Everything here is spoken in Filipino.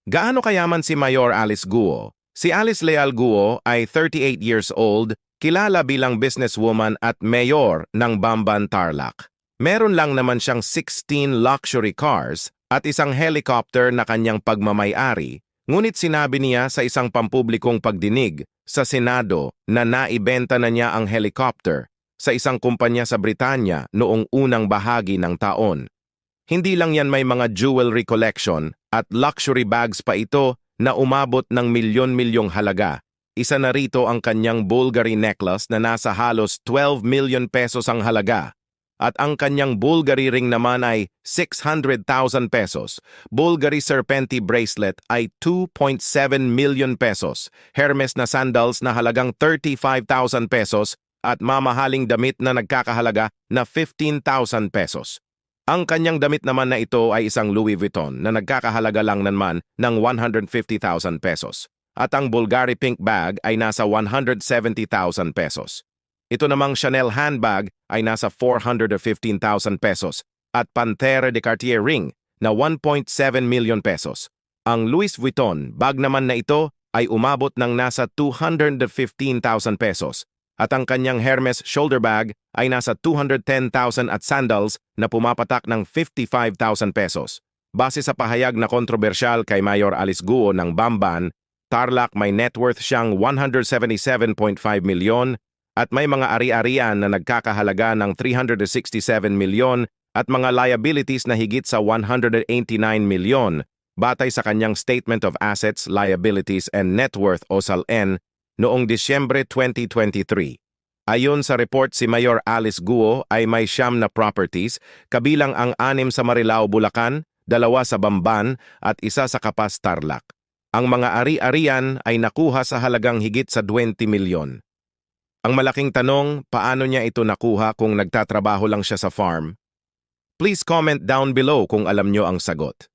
Gaano kayaman si Mayor Alice Guo? Si Alice Leal Guo ay 38 years old, kilala bilang businesswoman at mayor ng Bamban, Tarlac. Meron lang naman siyang 16 luxury cars at isang helicopter na kanyang pagmamay-ari, ngunit sinabi niya sa isang pampublikong pagdinig sa Senado na naibenta na niya ang helicopter sa isang kumpanya sa Britanya noong unang bahagi ng taon. Hindi lang yan, may mga jewelry collection at luxury bags pa ito na umabot ng milyon-milyong halaga. Isa na rito ang kanyang Bulgari necklace na nasa halos 12 million pesos ang halaga. At ang kanyang Bulgari ring naman ay 600,000 pesos. Bulgari Serpenti bracelet ay 2.7 million pesos. Hermes na sandals na halagang 35,000 pesos at mamahaling damit na nagkakahalaga na 15,000 pesos. Ang kanyang damit naman na ito ay isang Louis Vuitton na nagkakahalaga lang naman ng 150,000 pesos. At ang Bulgari pink bag ay nasa 170,000 pesos. Ito namang Chanel handbag ay nasa 415,000 pesos at Panthère de Cartier ring na 1.7 million pesos. Ang Louis Vuitton bag naman na ito ay umabot ng nasa 215,000 pesos at ang kanyang Hermes shoulder bag ay nasa 210,000 at sandals na pumapatak ng 55,000 pesos. Base sa pahayag na kontrobersyal kay Mayor Alice Guo ng Bamban, Tarlac may net worth siyang 177.5 milyon at may mga ari-arian na nagkakahalaga ng 367 milyon at mga liabilities na higit sa 189 milyon batay sa kanyang Statement of Assets, Liabilities and Net Worth o SALN noong Disyembre 2023. Ayon sa report, si Mayor Alice Guo ay may 9 na properties, kabilang ang 6 sa Marilao, Bulacan, 2 sa Bamban at 1 sa Capas, Tarlac. Ang mga ari-arian ay nakuha sa halagang higit sa 20 milyon. Ang malaking tanong, paano niya ito nakuha kung nagtatrabaho lang siya sa farm? Please comment down below kung alam nyo ang sagot.